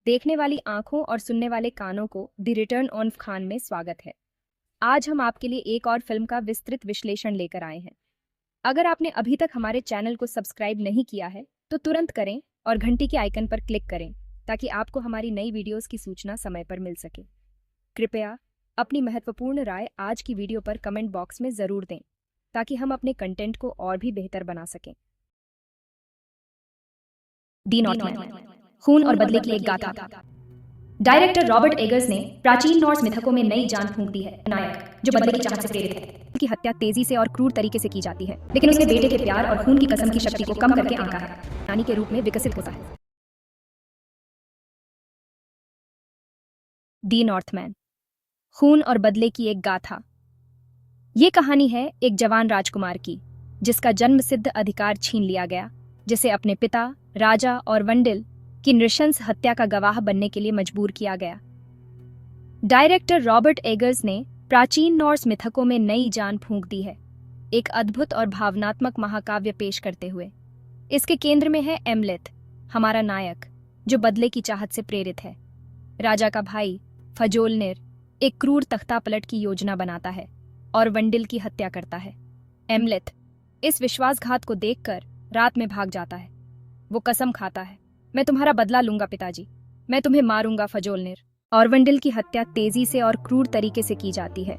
देखने वाली आंखों और सुनने वाले कानों को द रिटर्न ऑफ खान में स्वागत है। आज हम आपके लिए एक और फिल्म का विस्तृत विश्लेषण लेकर आए हैं। अगर आपने अभी तक हमारे चैनल को सब्सक्राइब नहीं किया है तो तुरंत करें और घंटी के आइकन पर क्लिक करें ताकि आपको हमारी नई वीडियोस की सूचना समय पर मिल सके। कृपया अपनी महत्वपूर्ण राय आज की वीडियो पर कमेंट बॉक्स में ज़रूर दें ताकि हम अपने कंटेंट को और भी बेहतर बना सकें। दी नॉर्थमैन, खून और बदले की एक गाथा। डायरेक्टर रॉबर्ट एगर्स ने प्राचीन नॉर्स मिथकों में नई जान फूंक दी है। नायक जो बदले की चाहत से प्रेरित है, उसकी हत्या तेजी से और क्रूर तरीके से की जाती है, लेकिन उसने बेटे के प्यार और खून की कसम की शक्ति को कम करके आंका है, रानी के रूप में विकसित होता है। दी नॉर्थमैन, खून और बदले की एक गाथा। ये कहानी है एक जवान राजकुमार की जिसका जन्मसिद्ध अधिकार छीन लिया गया, जिसे अपने पिता राजा और वंडिल की नृशंस हत्या का गवाह बनने के लिए मजबूर किया गया। डायरेक्टर रॉबर्ट एगर्स ने प्राचीन नॉर्स मिथकों में नई जान फूंक दी है, एक अद्भुत और भावनात्मक महाकाव्य पेश करते हुए। इसके केंद्र में है एमलेथ, हमारा नायक, जो बदले की चाहत से प्रेरित है। राजा का भाई फजोलनिर एक क्रूर तख्तापलट की योजना बनाता है और वंडिल की हत्या करता है। एमलेथ इस विश्वासघात को देखकर रात में भाग जाता है। वो कसम खाता है, मैं तुम्हारा बदला लूंगा पिताजी, मैं तुम्हें मारूंगा फजोलनिर। और वंडिल की हत्या तेजी से और क्रूर तरीके से की जाती है।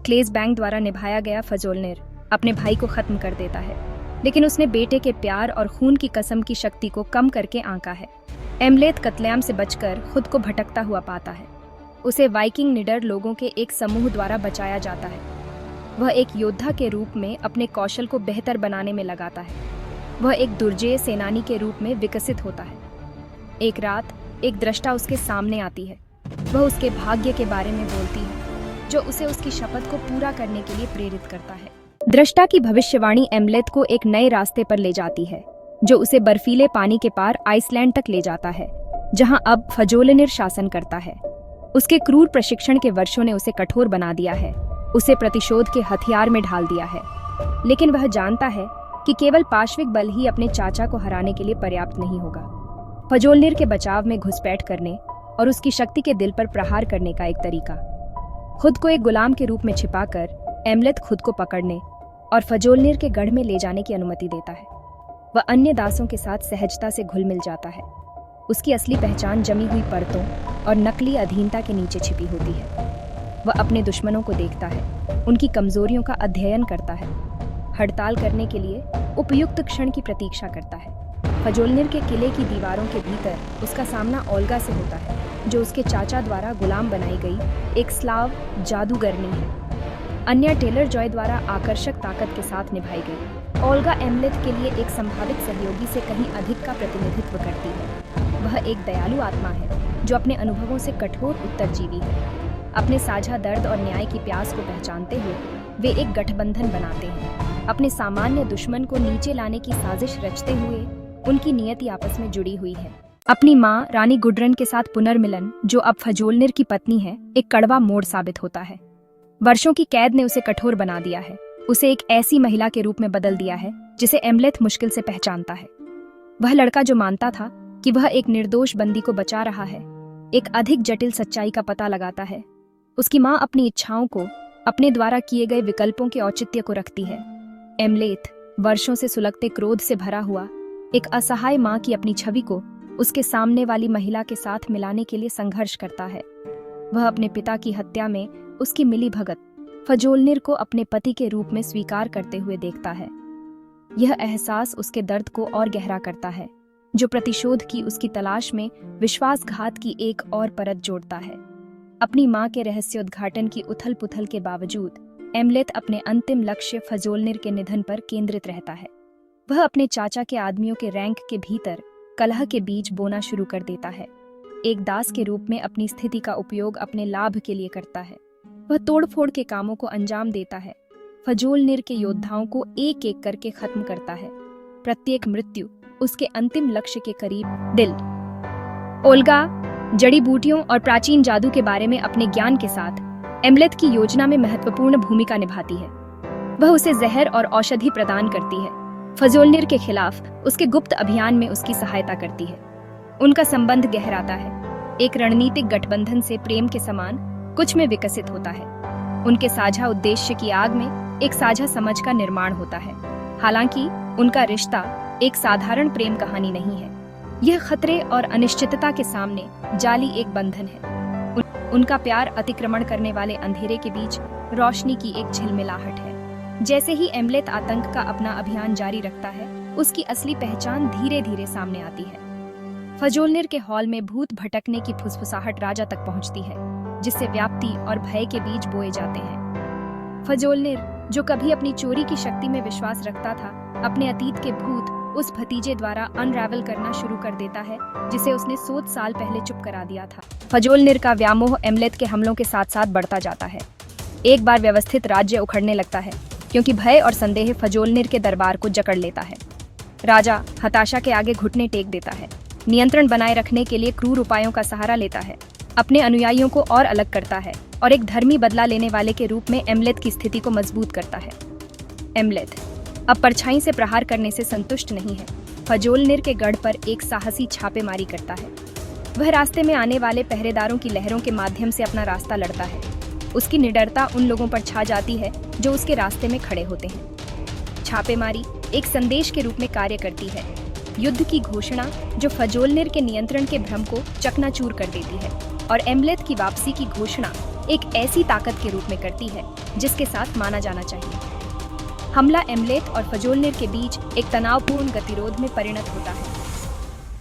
क्लेस बैंक द्वारा निभाया गया फजोलनिर अपने भाई को खत्म कर देता है, लेकिन उसने बेटे के प्यार और खून की कसम की शक्ति को कम करके आंका है। एमलेथ कत्लेआम से बचकर खुद को भटकता हुआ पाता है। उसे वाइकिंग निडर लोगों के एक समूह द्वारा बचाया जाता है। वह एक योद्धा के रूप में अपने कौशल को बेहतर बनाने में लगाता है। वह एक दुर्जेय सेनानी के रूप में विकसित होता है। एक रात एक दृष्टा उसके सामने आती है। वह उसके भाग्य के बारे में बोलती है, जो उसे उसकी शपथ को पूरा करने के लिए प्रेरित करता है। दृष्टा की भविष्यवाणी एमलेथ को एक नए रास्ते पर ले जाती है, जो उसे बर्फीले पानी के पार आइसलैंड तक ले जाता है, जहां अब फजोलनिर शासन करता है। उसके क्रूर प्रशिक्षण के वर्षों ने उसे कठोर बना दिया है, उसे प्रतिशोध के हथियार में ढाल दिया है। लेकिन वह जानता है कि केवल पाश्विक बल ही अपने चाचा को हराने के लिए पर्याप्त नहीं होगा। फजोलनिर के बचाव में घुसपैठ करने और उसकी शक्ति के दिल पर प्रहार करने का एक तरीका। खुद को एक गुलाम के रूप में छिपाकर एमलेथ खुद को पकड़ने और फजोलनिर के गढ़ में ले जाने की अनुमति देता है। वह अन्य दासों के साथ सहजता से घुल मिल जाता है। उसकी असली पहचान जमी हुई परतों और नकली अधीनता के नीचे छिपी होती है। वह अपने दुश्मनों को देखता है, उनकी कमजोरियों का अध्ययन करता है, हड़ताल करने के लिए उपयुक्त क्षण की प्रतीक्षा करता है। फजोलनिर के किले की दीवारों के भीतर उसका सामना ओल्गा से होता है, जो उसके चाचा द्वारा गुलाम बनाई गई एक स्लाव जादूगरनी है। अन्य टेलर जॉय द्वारा आकर्षक ताकत के साथ निभाई गई। ओल्गा एमलेथ के लिए एक संभावित सहयोगी से कहीं अधिक का प्रतिनिधित्व करती है। वह एक दयालु आत्मा है जो अपने अनुभवों से कठोर उत्तरजीवी है। अपने साझा दर्द और न्याय की प्यास को पहचानते हुए वे एक गठबंधन बनाते हैं। अपने सामान्य दुश्मन को नीचे लाने की साजिश रचते हुए उनकी नियति आपस में जुड़ी हुई है। अपनी मां रानी गुडरन के साथ पुनर्मिलन, जो अब फजोलनिर की पत्नी है, एक कड़वा मोड़ साबित होता है। वर्षों की कैद ने उसे कठोर बना दिया है, उसे एक ऐसी महिला के रूप में बदल दिया है जिसे एमलेथ मुश्किल से पहचानता है। वह लड़का जो मानता था कि वह एक निर्दोष बंदी को बचा रहा है, एक अधिक जटिल सच्चाई का पता लगाता है। उसकी मां अपनी इच्छाओं को, अपने द्वारा किए गए विकल्पों के औचित्य को रखती है। एमलेथ वर्षों से सुलगते क्रोध से भरा हुआ एक असहाय मां की अपनी छवि को उसके सामने वाली महिला के साथ मिलाने के लिए संघर्ष करता है। वह अपने पिता की हत्या में उसकी मिलीभगत फजोलनिर को अपने पति के रूप में स्वीकार करते हुए देखता है। यह एहसास उसके दर्द को और गहरा करता है, जो प्रतिशोध की उसकी तलाश में विश्वासघात की एक और परत जोड़ता है। अपनी मां के रहस्योद्घाटन की उथल पुथल के बावजूद एमलेथ अपने अंतिम लक्ष्य फजोलनिर के निधन पर केंद्रित रहता है। वह अपने चाचा के आदमियों के रैंक के भीतर कलह के बीज बोना शुरू कर देता है। एक दास के रूप में अपनी स्थिति का उपयोग अपने लाभ के लिए करता है। वह तोड़फोड़ के कामों को अंजाम देता है, फजोलनिर के योद्धाओं को एक एक करके खत्म करता है। प्रत्येक मृत्यु उसके अंतिम लक्ष्य के करीब। दिल ओल्गा जड़ी बूटियों और प्राचीन जादू के बारे में अपने ज्ञान के साथ एमलेथ की योजना में महत्वपूर्ण भूमिका निभाती है। वह उसे जहर और औषधि प्रदान करती है, फजोलनिर के खिलाफ उसके गुप्त अभियान में उसकी सहायता करती है। उनका संबंध गहराता है। एक रणनीतिक गठबंधन से प्रेम के समान कुछ में विकसित होता है। उनके साझा उद्देश्य की आग में एक साझा समझ का निर्माण होता है। हालांकि उनका रिश्ता एक साधारण प्रेम कहानी नहीं है। यह खतरे और अनिश्चितता के सामने जाली एक बंधन है। उनका प्यार अतिक्रमण करने वाले अंधेरे के बीच रोशनी की एक झिलमिलाहट है। जैसे ही एम्लेथ आतंक का अपना अभियान जारी रखता है, उसकी असली पहचान धीरे धीरे सामने आती है। फजोलनिर के हॉल में भूत भटकने की फुसफुसाहट राजा तक पहुंचती है, जिससे व्याप्ति और भय के बीज बोए जाते हैं। फजोलनिर, जो कभी अपनी चोरी की शक्ति में विश्वास रखता था, अपने अतीत के भूत उस भतीजे द्वारा अनरावल करना शुरू कर देता है, जिसे उसने 100 साल पहले चुप करा दिया था। फजोलनिर का व्यामोह एम्लेथ के हमलों के साथ साथ बढ़ता जाता है। एक बार व्यवस्थित राज्य उखड़ने लगता है, क्योंकि भय और संदेह फजोलनिर के दरबार को जकड़ लेता है। राजा हताशा के आगे घुटने टेक देता है, नियंत्रण बनाए रखने के लिए क्रूर उपायों का सहारा लेता है, अपने अनुयायियों को और अलग करता है और एक धर्मी बदला लेने वाले के रूप में एम्लेथ की स्थिति को मजबूत करता है। एम्लेथ अब परछाई से प्रहार करने से संतुष्ट नहीं है। फजोलनिर के गढ़ पर एक साहसी छापेमारी करता है। वह रास्ते में आने वाले पहरेदारों की लहरों के माध्यम से अपना रास्ता लड़ता है। उसकी निडरता उन लोगों पर छा जाती है जो उसके रास्ते में खड़े होते हैं। छापेमारी एक संदेश के रूप में कार्य करती है, युद्ध की घोषणा जो फजोलनिर के नियंत्रण के भ्रम को चकनाचूर कर देती है, और एम्लेथ की वापसी की घोषणा एक ऐसी ताकत के रूप में करती है जिसके साथ माना जाना चाहिए। हमला एम्लेथ और फजोलनिर के बीच एक तनावपूर्ण गतिरोध में परिणत होता है।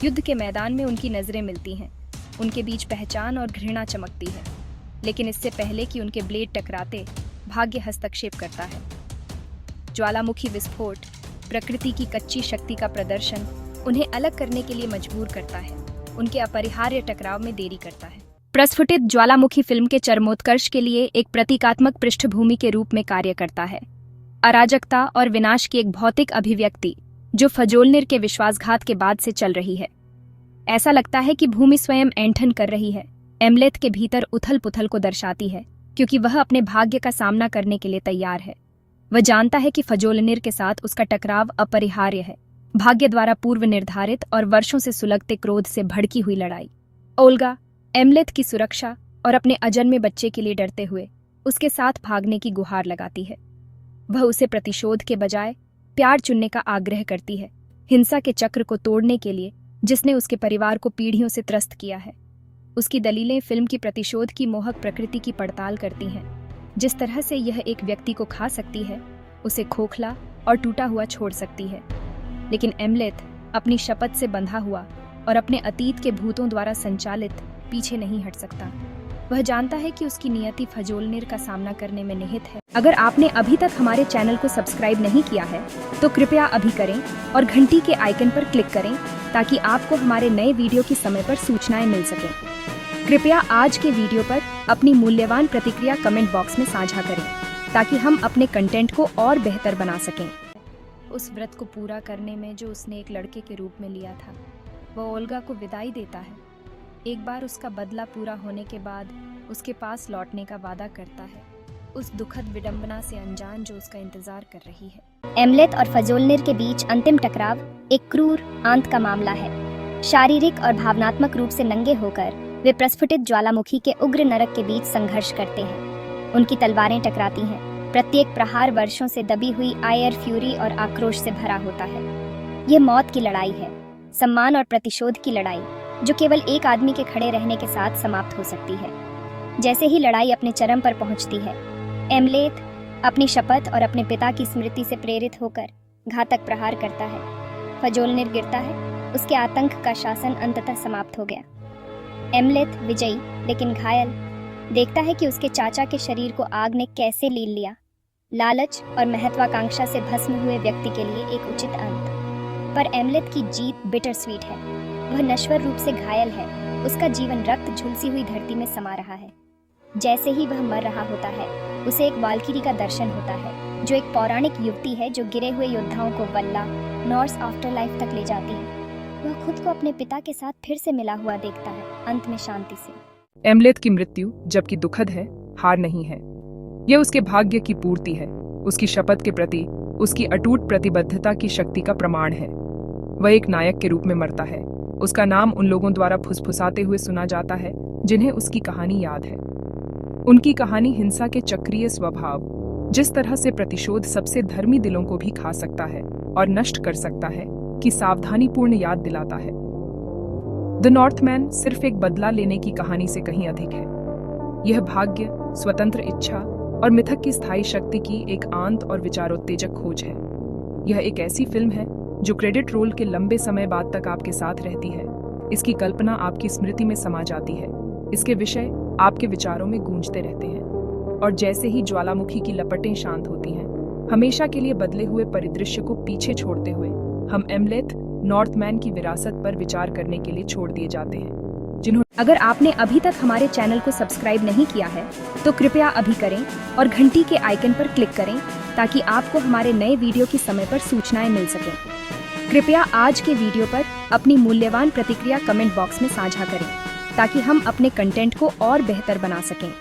युद्ध के मैदान में उनकी नजरें मिलती हैं, उनके बीच पहचान और घृणा चमकती है, लेकिन इससे पहले कि उनके ब्लेड टकराते, भाग्य हस्तक्षेप करता है। ज्वालामुखी विस्फोट, प्रकृति की कच्ची शक्ति का प्रदर्शन उन्हें अलग करने के लिए मजबूर करता है, उनके अपरिहार्य टकराव में देरी करता है। प्रस्फुटित ज्वालामुखी फिल्म के चरमोत्कर्ष के लिए एक प्रतीकात्मक पृष्ठभूमि के रूप में कार्य करता है। अराजकता और विनाश की एक भौतिक अभिव्यक्ति जो फजोलनिर के विश्वासघात के बाद से चल रही है। ऐसा लगता है कि भूमि स्वयं ऐंठन कर रही है। एम्लेथ के भीतर उथल पुथल को दर्शाती है, क्योंकि वह अपने भाग्य का सामना करने के लिए तैयार है। वह जानता है कि फजोलनिर के साथ उसका टकराव अपरिहार्य है, भाग्य द्वारा पूर्व निर्धारित और वर्षों से सुलगते क्रोध से भड़की हुई लड़ाई। ओल्गा एम्लेथ की सुरक्षा और अपने अजन्मे बच्चे के लिए डरते हुए उसके साथ भागने की गुहार लगाती है। वह उसे प्रतिशोध के बजाय प्यार चुनने का आग्रह करती है, हिंसा के चक्र को तोड़ने के लिए जिसने उसके परिवार को पीढ़ियों से त्रस्त किया है। उसकी दलीलें फिल्म की प्रतिशोध की मोहक प्रकृति की पड़ताल करती हैं। जिस तरह से यह एक व्यक्ति को खा सकती है, उसे खोखला और टूटा हुआ छोड़ सकती है। लेकिन एम्लेथ अपनी शपथ से बंधा हुआ और अपने अतीत के भूतों द्वारा संचालित पीछे नहीं हट सकता। वह जानता है कि उसकी नियति फजोलनिर का सामना करने में निहित है। अगर आपने अभी तक हमारे चैनल को सब्सक्राइब नहीं किया है तो कृपया अभी करें और घंटी के आइकन पर क्लिक करें, ताकि आपको हमारे नए वीडियो की समय पर सूचनाएं मिल सकें। कृपया आज के वीडियो पर अपनी मूल्यवान प्रतिक्रिया कमेंट बॉक्स में साझा करें, ताकि हम अपने कंटेंट को और बेहतर बना सकें। उस व्रत को पूरा करने में जो उसने एक लड़के के रूप में लिया था, वह ओल्गा को विदाई देता है। एक बार उसका बदला पूरा होने के बाद उसके पास लौटने का वादा करता है, उस दुखद विडंबना से अनजान जो उसका इंतजार कर रही है। एम्लेथ और फजोलनिर के बीच अंतिम टकराव एक क्रूर आंत का मामला है। शारीरिक और भावनात्मक रूप से नंगे होकर वे प्रस्फुटित ज्वालामुखी के उग्र नरक के बीच संघर्ष करते हैं। उनकी तलवारें टकराती हैं। प्रत्येक प्रहार वर्षों से दबी हुई आयर, फ्यूरी और आक्रोश से भरा होता है। यह मौत की लड़ाई है, सम्मान और प्रतिशोध की लड़ाई, जो केवल एक आदमी के खड़े रहने के साथ समाप्त हो सकती है। जैसे ही लड़ाई अपने चरम पर पहुंचती है, एम्लेथ अपनी शपथ और अपने पिता की स्मृति से प्रेरित होकर घातक प्रहार करता है। फजोलनिर गिरता है, उसके आतंक का शासन अंततः समाप्त हो गया। एम्लेथ विजयी लेकिन घायल देखता है कि उसके चाचा के शरीर को आग ने कैसे लील लिया। लालच और महत्वाकांक्षा से भस्म हुए व्यक्ति के लिए एक उचित अंत। पर एम्लेथ की जीत बिटर स्वीट है। वह नश्वर रूप से घायल है, उसका जीवन रक्त झुलसी हुई धरती में समा रहा है। जैसे ही वह मर रहा होता है, उसे एक वाल्किरी का दर्शन होता है, जो एक पौराणिक युवती है जो गिरे हुए योद्धाओं को वल्ला, नॉर्स आफ्टर लाइफ तक ले जाती है। वह खुद को अपने पिता के साथ फिर से मिला हुआ देखता है, अंत में शांति से। एम्लेथ की मृत्यु जबकि दुखद है, हार नहीं है। यह उसके भाग्य की पूर्ति है, उसकी शपथ के प्रति उसकी अटूट प्रतिबद्धता की शक्ति का प्रमाण है। वह एक नायक के रूप में मरता है, उसका नाम उन लोगों द्वारा फुसफुसाते हुए सुना जाता है जिन्हें उसकी कहानी याद है। उनकी कहानी हिंसा के चक्रीय स्वभाव, जिस तरह से प्रतिशोध सबसे धर्मी दिलों को भी खा सकता है और नष्ट कर सकता है, की सावधानीपूर्ण याद दिलाता है। द नॉर्थमैन सिर्फ एक बदला लेने की कहानी से कहीं अधिक है। यह भाग्य, स्वतंत्र इच्छा और मिथक की स्थायी शक्ति की एक आंत और विचारोत्तेजक खोज है। यह एक ऐसी फिल्म है जो क्रेडिट रोल के लंबे समय बाद तक आपके साथ रहती है। इसकी कल्पना आपकी स्मृति में समा जाती है, इसके विषय आपके विचारों में गूंजते रहते हैं, और जैसे ही ज्वालामुखी की लपटें शांत होती हैं, हमेशा के लिए बदले हुए परिदृश्य को पीछे छोड़ते हुए हम एमलेथ नॉर्थमैन की विरासत पर विचार करने के लिए छोड़ दिए जाते हैं। जिन्होंने अगर आपने अभी तक हमारे चैनल को सब्सक्राइब नहीं किया है तो कृपया अभी करें और घंटी के आइकन पर क्लिक करें ताकि आपको हमारे नए वीडियो की समय पर सूचनाएं मिल सकें। कृपया आज के वीडियो पर अपनी मूल्यवान प्रतिक्रिया कमेंट बॉक्स में साझा करें ताकि हम अपने कंटेंट को और बेहतर बना सकें।